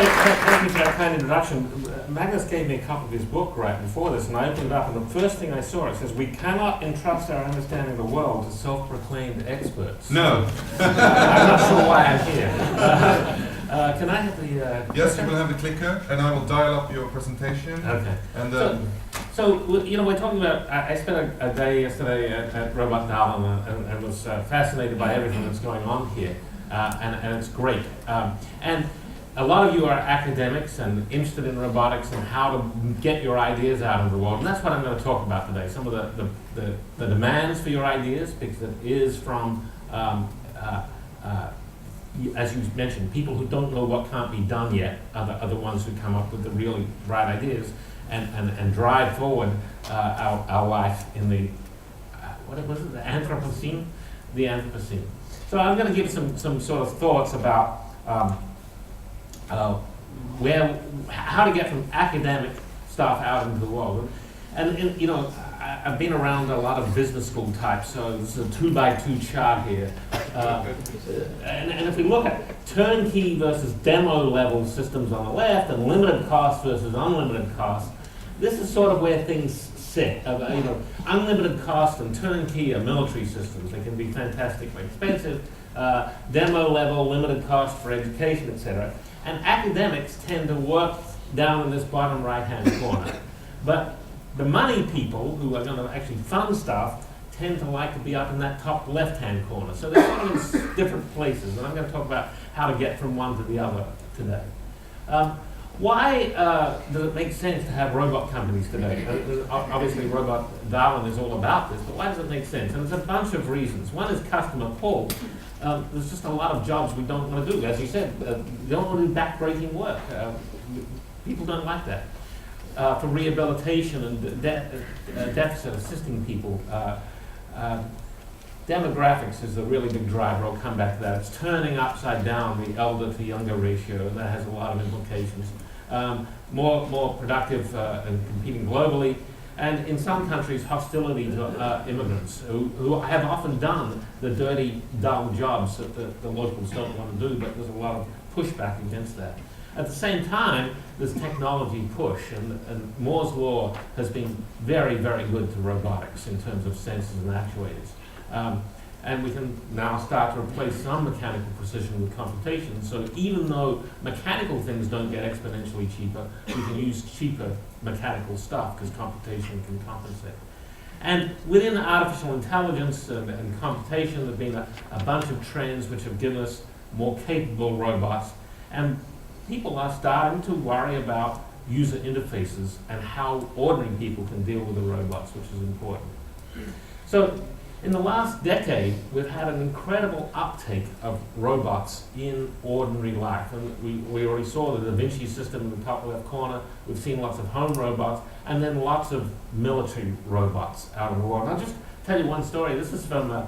thank you for that kind introduction. Magnus gave me a copy of his book right before this, and I opened it up, and the first thing I saw, it says, "We cannot entrust our understanding of the world to self-proclaimed experts." No. I'm not sure why I'm here. Can I have the... yes, you will have the clicker, and I will dial up your presentation. Okay. And So, we're talking about, I spent a day yesterday at Robotdalen and was fascinated by everything that's going on here, and it's great. And a lot of you are academics and interested in robotics and how to get your ideas out into the world, and that's what I'm going to talk about today. Some of the demands for your ideas, because it is from, as you mentioned, people who don't know what can't be done yet are the ones who come up with the really bright ideas and drive forward our life in the, what was it, the Anthropocene? The Anthropocene. So I'm going to give some sort of thoughts about how to get from academic stuff out into the world. And I've been around a lot of business school types, so this is a 2x2 chart here. And if we look at turnkey versus demo level systems on the left, and limited cost versus unlimited cost, this is sort of where things sit. Unlimited cost and turnkey are military systems. They can be fantastically expensive. Demo level, limited cost for education, etc. And academics tend to work down in this bottom right-hand corner. But the money people who are going to actually fund stuff tend to like to be up in that top left-hand corner. So they're sort of in different places, and I'm going to talk about how to get from one to the other today. Why does it make sense to have robot companies today? Obviously, Robotdalen is all about this, but why does it make sense? And there's a bunch of reasons. One is customer pull. There's just a lot of jobs we don't want to do. As you said, we don't want to do back-breaking work. People don't like that. For rehabilitation and deficit assisting people. Demographics is a really big driver. I'll come back to that. It's turning upside down the elder to younger ratio, and that has a lot of implications. More productive and competing globally, and in some countries, hostility to immigrants who have often done the dirty, dull jobs that the locals don't want to do, but there's a lot of pushback against that. At the same time, there's technology push, and Moore's law has been very, very good to robotics in terms of sensors and actuators. And we can now start to replace some mechanical precision with computation. So even though mechanical things don't get exponentially cheaper, we can use cheaper mechanical stuff because computation can compensate. And within artificial intelligence and computation, there have been a bunch of trends which have given us more capable robots. And people are starting to worry about user interfaces and how ordinary people can deal with the robots, which is important. So in the last decade, we've had an incredible uptake of robots in ordinary life. And we already saw the Da Vinci system in the top left corner. We've seen lots of home robots, and then lots of military robots out in the world. And I'll just tell you one story. This is from a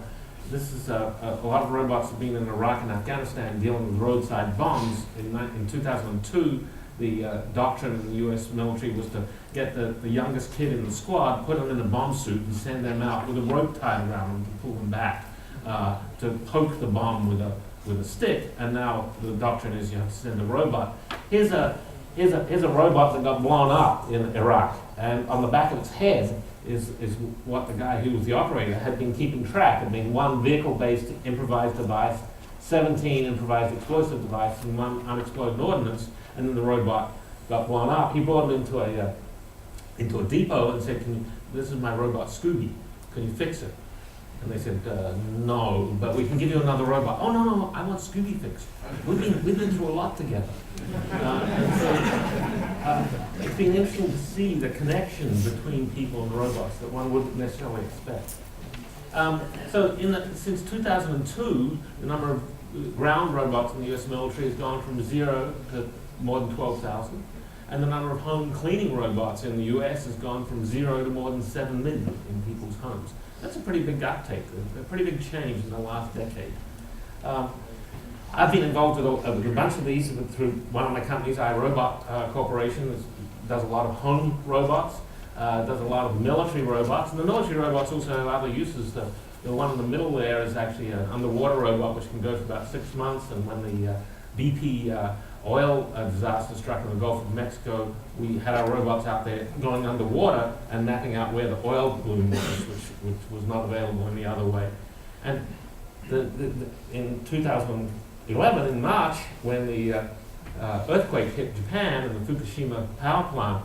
lot of robots have been in Iraq and Afghanistan dealing with roadside bombs. In 2002, the doctrine in the US military was to get the youngest kid in the squad, put them in a bomb suit, and send them out with a rope tied around them to pull them back, to poke the bomb with a stick. And now the doctrine is you have to send a robot. Here's a robot that got blown up in Iraq, and on the back of its head is what the guy who was the operator had been keeping track. Had been one vehicle-based improvised device, 17 improvised explosive devices, and one unexploded ordnance, and then the robot got blown up. He brought him into a depot and said, "This is my robot Scooby. Can you fix it?" And they said, "No, but we can give you another robot." "Oh no, I want Scooby fixed. We've been through a lot together." It's been interesting to see the connection between people and robots that one wouldn't necessarily expect. Since 2002, the number of ground robots in the US military has gone from 0 to more than 12,000. And the number of home cleaning robots in the US has gone from 0 to more than 7 million in people's homes. That's a pretty big uptake, a pretty big change in the last decade. I've been involved with a bunch of these through one of my companies, iRobot Corporation, that does a lot of home robots, does a lot of military robots, and the military robots also have other uses. The one in the middle there is actually an underwater robot which can go for about 6 months, and when BP oil disaster struck in the Gulf of Mexico, we had our robots out there going underwater and mapping out where the oil bloom was, which was not available any other way. And in 2011, in March, when the earthquake hit Japan and the Fukushima power plant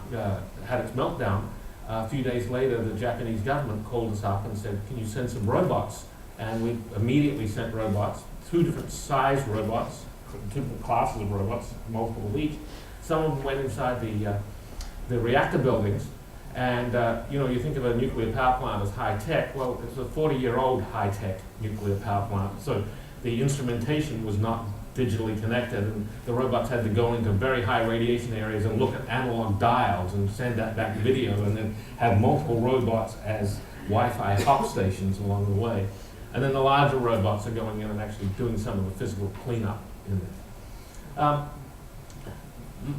had its meltdown, a few days later the Japanese government called us up and said, can you send some robots? And we immediately sent robots, 2 different size robots, 2 different classes of robots, multiple of each. Some of them went inside the reactor buildings, and you think of a nuclear power plant as high-tech. Well, it's a 40-year-old high-tech nuclear power plant, so the instrumentation was not digitally connected, and the robots had to go into very high radiation areas and look at analog dials and send that back video, and then have multiple robots as Wi-Fi hop stations along the way. And then the larger robots are going in and actually doing some of the physical cleanup in there.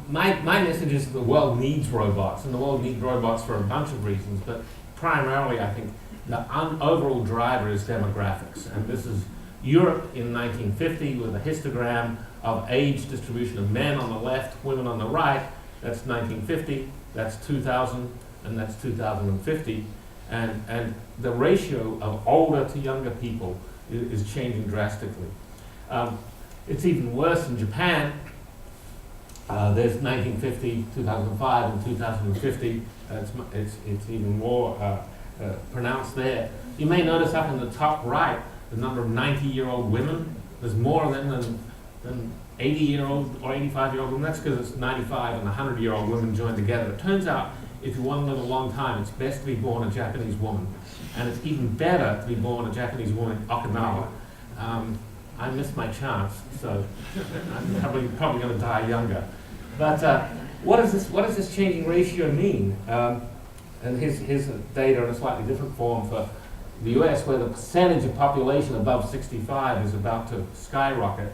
My message is that the world needs robots, and the world needs robots for a bunch of reasons, but primarily I think the overall driver is demographics. And this is Europe in 1950 with a histogram of age distribution of men on the left, women on the right. That's 1950, that's 2000, and that's 2050. And the ratio of older to younger people is changing drastically. It's even worse in Japan. There's 1950, 2005, and 2050. It's even more pronounced there. You may notice up in the top right the number of 90-year-old women. There's more of them than 80-year-old or 85-year-old women. That's because it's 95 and 100-year-old women joined together. It turns out if you want to live a long time, it's best to be born a Japanese woman. And it's even better to be born a Japanese woman in Okinawa. I missed my chance, so I'm probably going to die younger. But what does this changing ratio mean? And here's data in a slightly different form for the US, where the percentage of population above 65 is about to skyrocket.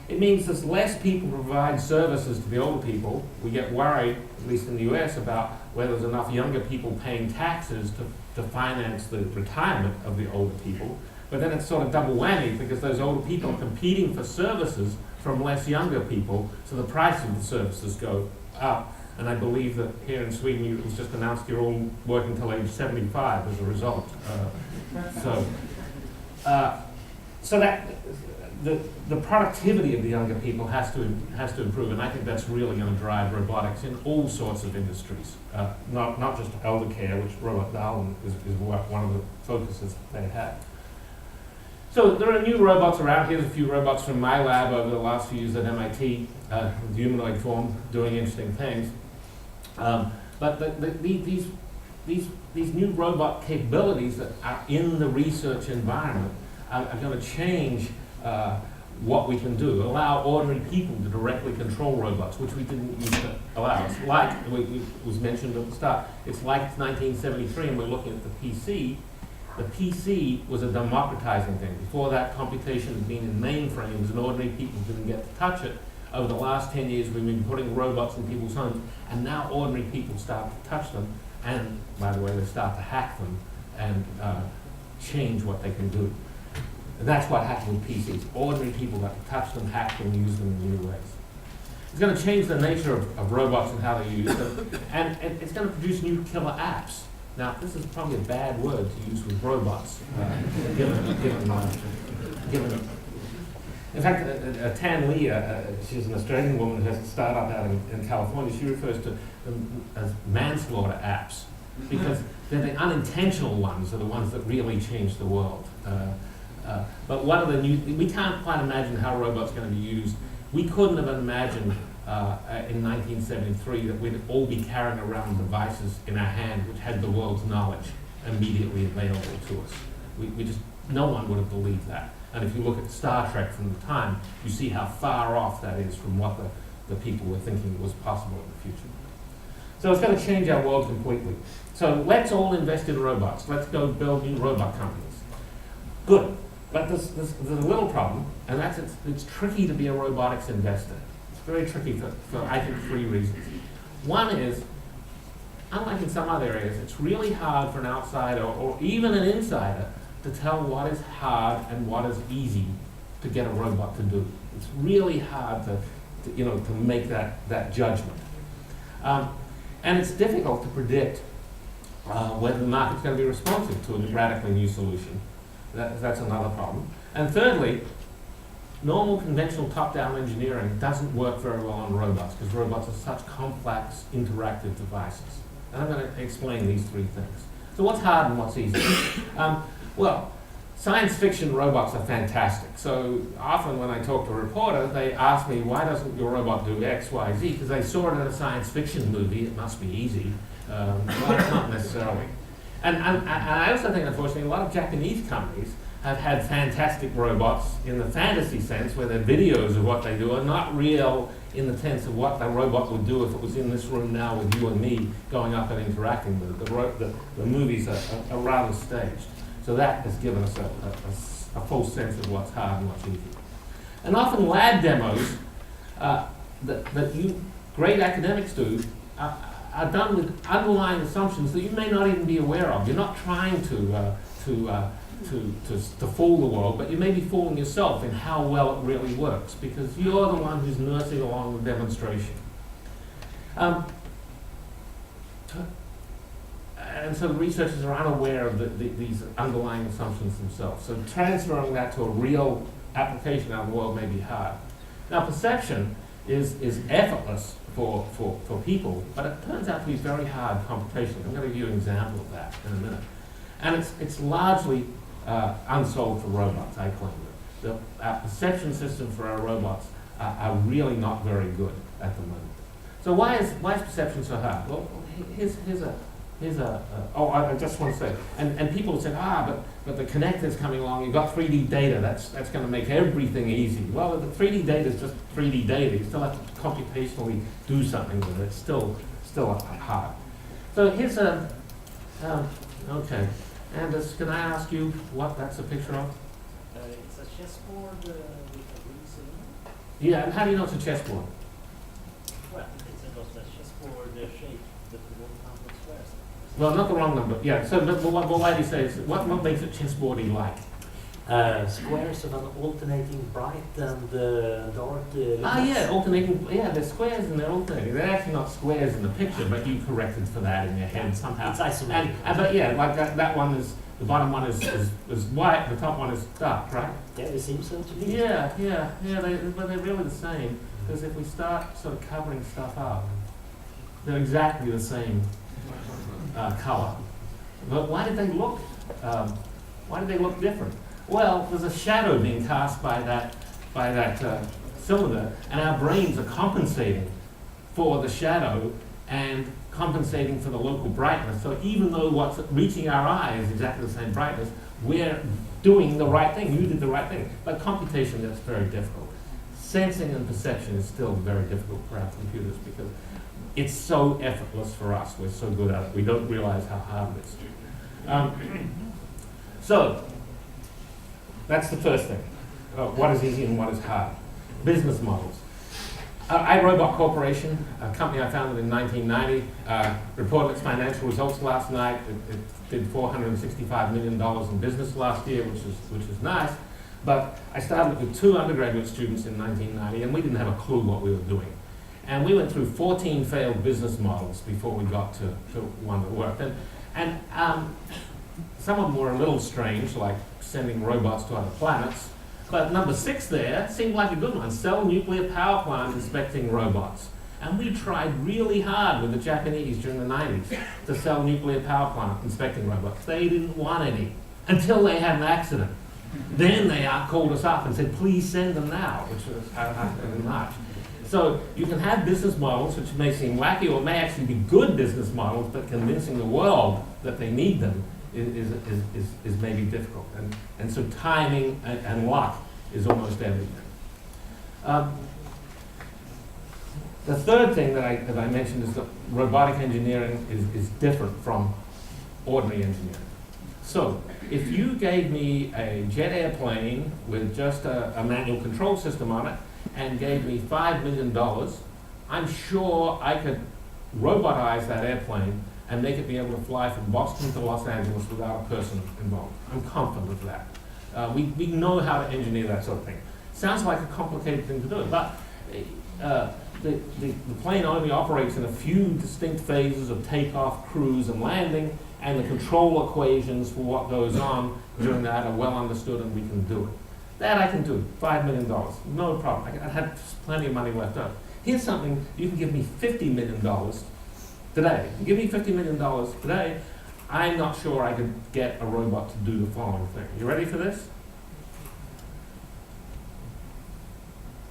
It means there's less people to provide services to the older people. We get worried, at least in the US, about whether there's enough younger people paying taxes to finance the retirement of the older people. But then it's sort of double whammy, because those older people are competing for services from less younger people, so the price of the services go up. And I believe that here in Sweden, it was just announced you're all working till age 75 as a result. So that the productivity of the younger people has to improve, and I think that's really going to drive robotics in all sorts of industries, not just elder care, which Robotdalen is one of the focuses they have. So there are new robots around. Here's a few robots from my lab over the last few years at MIT, with humanoid form, doing interesting things. But these new robot capabilities that are in the research environment are going to change what we can do, allow ordinary people to directly control robots, which we didn't used to allow. It's like, it was mentioned at the start, it's like 1973 and we're looking at the PC. The PC was a democratizing thing. Before that, computation had been in mainframes and ordinary people didn't get to touch it. Over the last 10 years, we've been putting robots in people's homes, and now ordinary people start to touch them, and, by the way, they start to hack them and change what they can do. And that's what happened with PCs. Ordinary people got to touch them, hack them, use them in new ways. It's going to change the nature of robots and how they're used, and it's going to produce new killer apps. Now, this is probably a bad word to use with robots, given. In fact, Tan Lee, she's an Australian woman who has a startup out in California. She refers to them as manslaughter apps, because they're the unintentional ones, are the ones that really change the world. But one of the we can't quite imagine how robots are going to be used. We couldn't have imagined in 1973 that we'd all be carrying around devices in our hand which had the world's knowledge immediately available to us. We just, no one would have believed that. And if you look at Star Trek from the time, you see how far off that is from what the people were thinking was possible in the future. So it's going to change our world completely. So let's all invest in robots. Let's go build new robot companies. Good. But there's a little problem, and that's it's tricky to be a robotics investor. It's very tricky for I think 3 reasons. One is, unlike in some other areas, it's really hard for an outsider or even an insider to tell what is hard and what is easy to get a robot to do. It's really hard to make that judgment. And it's difficult to predict whether the market's going to be responsive to a radically new solution. That's another problem. And thirdly, normal conventional top-down engineering doesn't work very well on robots because robots are such complex interactive devices. And I'm going to explain these three things. So what's hard and what's easy? Well, science fiction robots are fantastic. So often when I talk to a reporter, they ask me, why doesn't your robot do X, Y, Z? Because they saw it in a science fiction movie, it must be easy. Well, not necessarily. And I also think, unfortunately, a lot of Japanese companies have had fantastic robots in the fantasy sense, where their videos of what they do are not real in the sense of what the robot would do if it was in this room now with you and me going up and interacting with it. The movies are rather staged. So that has given us a full sense of what's hard and what's easy. And often lab demos that you great academics do are done with underlying assumptions that you may not even be aware of. You're not trying to fool the world, but you may be fooling yourself in how well it really works because you're the one who's nursing along the demonstration. And so researchers are unaware of these underlying assumptions themselves. So transferring that to a real application out in the world may be hard. Now perception is effortless for people, but it turns out to be very hard computationally. I'm going to give you an example of that in a minute. And it's largely unsolved for robots, I claim. Our perception systems for our robots are really not very good at the moment. So why is perception so hard? Well, I just want to say, and people say, but the connector's coming along, you've got 3D data, that's going to make everything easy. Well, the 3D data is just 3D data, you still have to computationally do something with it, it's still hard. So here's okay, Anders, can I ask you what that's a picture of? It's a chessboard with a green cylinder. Yeah, and how do you know it's a chessboard? Well, it's just a chessboard shape with the one complex squares. Well, not the wrong number. Yeah. So, but why do you say what makes it chessboardy like? Squares of an alternating bright and dark. Yeah, alternating. Yeah, they're squares and they're alternating. They're actually not squares in the picture, but you corrected for that in your head somehow. It's isolated. But yeah, like that one is the bottom one is white, the top one is dark, right? Yeah, it seems so to me. Yeah. But they're really the same because if we start sort of covering stuff up, they're exactly the same color. But why did they look? Why did they look different? Well, there's a shadow being cast by that cylinder, and our brains are compensating for the shadow and compensating for the local brightness. So even though what's reaching our eye is exactly the same brightness, we're doing the right thing. You did the right thing. But computation, that's very difficult. Sensing and perception is still very difficult for our computers because it's so effortless for us. We're so good at it. We don't realize how hard it is. So that's the first thing. What is easy and what is hard? Business models. iRobot Corporation, a company I founded in 1990, reported its financial results last night. It did $465 million in business last year, which is nice. But I started with 2 undergraduate students in 1990, and we didn't have a clue what we were doing. And we went through 14 failed business models before we got to one that worked. And some of them were a little strange, like sending robots to other planets. But number 6 there seemed like a good one, sell nuclear power plant inspecting robots. And we tried really hard with the Japanese during the 90s to sell nuclear power plant inspecting robots. They didn't want any until they had an accident. Then they called us up and said, please send them now, which was in March. So you can have business models which may seem wacky or may actually be good business models, but convincing the world that they need them is maybe difficult. And so timing and luck is almost everything. The third thing that I mentioned is that robotic engineering is different from ordinary engineering. So if you gave me a jet airplane with just a manual control system on it and gave me $5 million, I'm sure I could robotize that airplane and make it be able to fly from Boston to Los Angeles without a person involved. I'm confident of that. We know how to engineer that sort of thing. Sounds like a complicated thing to do, but the plane only operates in a few distinct phases of takeoff, cruise, and landing, and the control equations for what goes on during that are well understood, and we can do it. That I can do, $5 million, no problem. I had plenty of money left over. Here's something, you can give me $50 million today. Give me $50 million today, I'm not sure I could get a robot to do the following thing. You ready for this?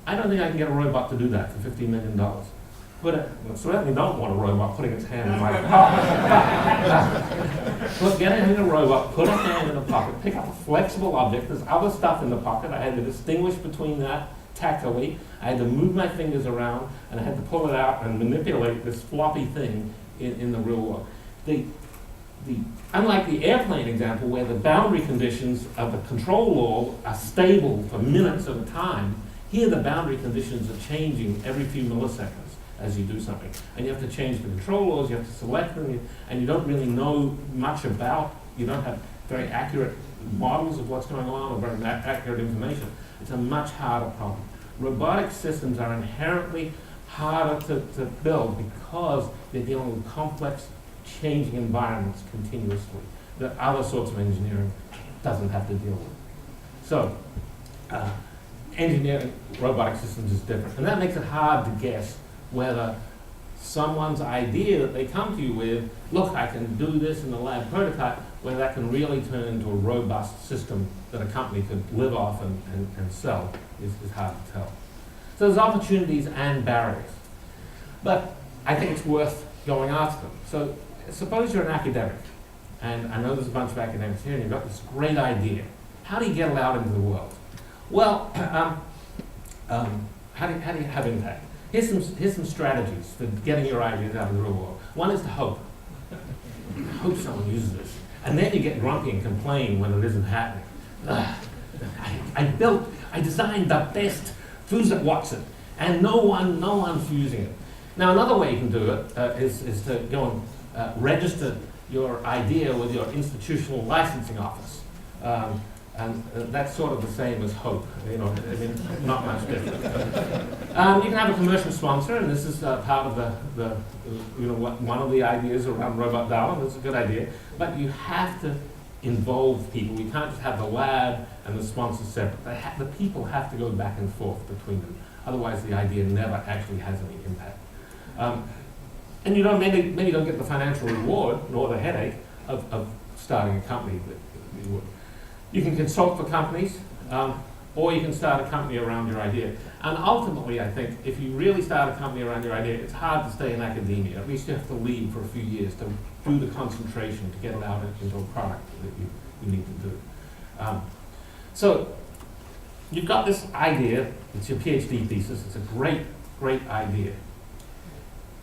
I don't think I can get a robot to do that for $50 million. But I certainly don't want a robot putting its hand in my pocket. Look, getting a robot, put a hand in the pocket, pick up a flexible object, there's other stuff in the pocket, I had to distinguish between that tactily, I had to move my fingers around, and I had to pull it out and manipulate this floppy thing in the real world. Unlike the airplane example, where the boundary conditions of the control law are stable for minutes at a time, here the boundary conditions are changing every few milliseconds as you do something. And you have to change the control laws, you have to select them, and you don't really know much about, you don't have very accurate models of what's going on or very accurate information. It's a much harder problem. Robotic systems are inherently harder to build because they're dealing with complex, changing environments continuously that other sorts of engineering doesn't have to deal with. So, engineering robotic systems is different, and that makes it hard to guess whether someone's idea that they come to you with, look, I can do this in the lab prototype, whether that can really turn into a robust system that a company could live off and sell is hard to tell. So there's opportunities and barriers. But I think it's worth going after them. So suppose you're an academic, and I know there's a bunch of academics here, and you've got this great idea. How do you get it out into the world? Well, how do you have impact? Here's some strategies for getting your ideas out of the real world. One is to hope. Hope someone uses this. And then you get grumpy and complain when it isn't happening. I designed the best fuse at Watson, and no one's using it. Now another way you can do it is to go and register your idea with your institutional licensing office. And that's sort of the same as hope, you know, I mean, not much different. You can have a commercial sponsor, and this is part of one of the ideas around Robotdalen. It's a good idea, but you have to involve people. You can't just have the lab and the sponsor separate. The people have to go back and forth between them. Otherwise, the idea never actually has any impact. And you don't maybe don't get the financial reward nor the headache of starting a company that you would. You can consult for companies, or you can start a company around your idea. And ultimately, I think, if you really start a company around your idea, it's hard to stay in academia. At least you have to leave for a few years to do the concentration to get it out into a product that you need to do. So you've got this idea, it's your PhD thesis, it's a great idea.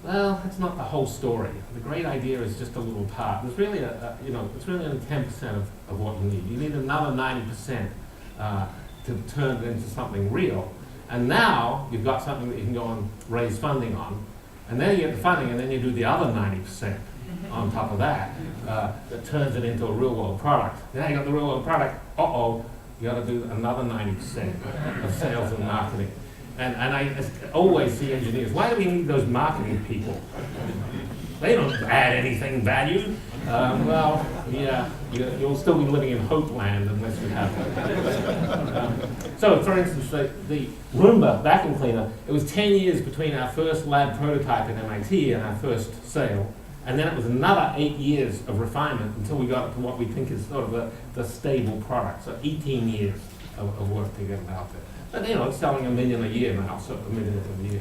Well, that's not the whole story. The great idea is just a little part. There's really it's really only 10% of what you need. You need another 90% to turn it into something real. And now you've got something that you can go and raise funding on. And then you get the funding, and then you do the other 90% on top of that that turns it into a real world product. Now you got the real world product. You got to do another 90% of sales and marketing. And I always see engineers, why do we need those marketing people? They don't add anything valued. Well, yeah, you'll still be living in hope land unless you have that. So, for instance, the Roomba vacuum cleaner, it was 10 years between our first lab prototype at MIT and our first sale. And then it was another 8 years of refinement until we got to what we think is sort of the stable product. So 18 years of work to get it out there. But it's selling $1 million a year now, so $1 million a year.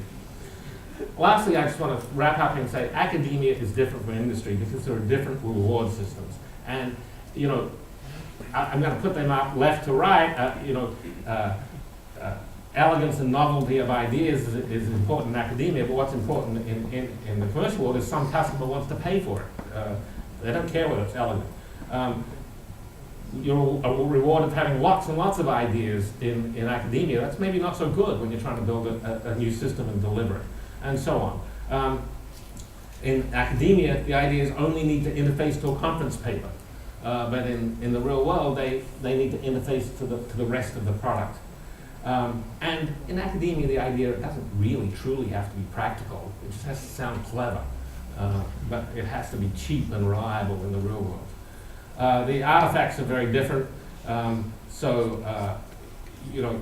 Lastly, I just want to wrap up and say academia is different from industry because there are different reward systems. And, I'm going to put them up left to right. Elegance and novelty of ideas is important in academia, but what's important in the commercial world is some customer wants to pay for it. They don't care whether it's elegant. You're rewarded having lots and lots of ideas in academia. That's maybe not so good when you're trying to build a new system and deliver it, and so on. In academia, the ideas only need to interface to a conference paper, but in the real world, they need to interface to the rest of the product. And in academia, the idea doesn't really truly have to be practical. It just has to sound clever, but it has to be cheap and reliable in the real world. The artifacts are very different. You know,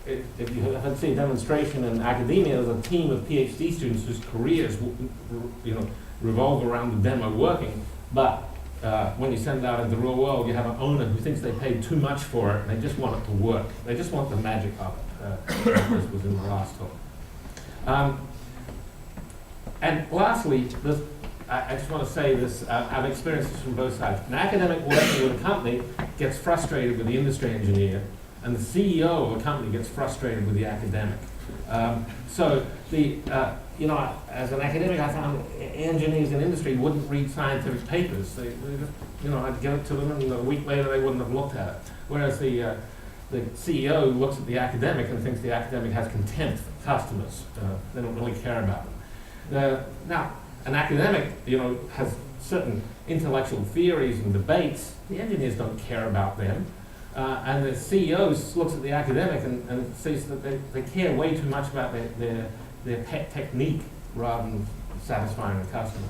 if you haven't seen a demonstration in academia, there's a team of PhD students whose careers, revolve around the demo working. But when you send it out into the real world, you have an owner who thinks they paid too much for it, and they just want it to work. They just want the magic of it. This was in the last talk. And lastly, I just want to say this, I've experienced this from both sides. An academic working with a company gets frustrated with the industry engineer, and the CEO of a company gets frustrated with the academic. As an academic, I found engineers in industry wouldn't read scientific papers. I'd give it to them, and a week later they wouldn't have looked at it. Whereas the CEO looks at the academic and thinks the academic has contempt for customers. They don't really care about them. Now, an academic, has certain intellectual theories and debates. The engineers don't care about them. And the CEO looks at the academic and sees that they care way too much about their pet technique rather than satisfying the customer.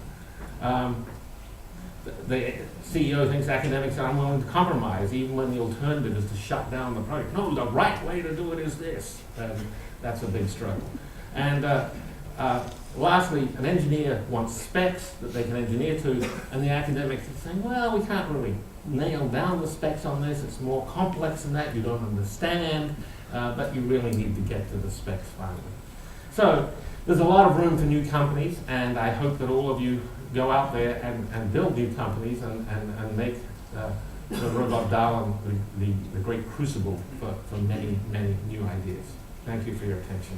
The CEO thinks academics are unwilling to compromise, even when the alternative is to shut down the project. No, the right way to do it is this. That's a big struggle. And lastly, an engineer wants specs that they can engineer to, and the academic is saying, well, we can't really nail down the specs on this. It's more complex than that. You don't understand, but you really need to get to the specs finally. So there's a lot of room for new companies, and I hope that all of you go out there and build new companies and make the Robotdalen the great crucible for many, many new ideas. Thank you for your attention.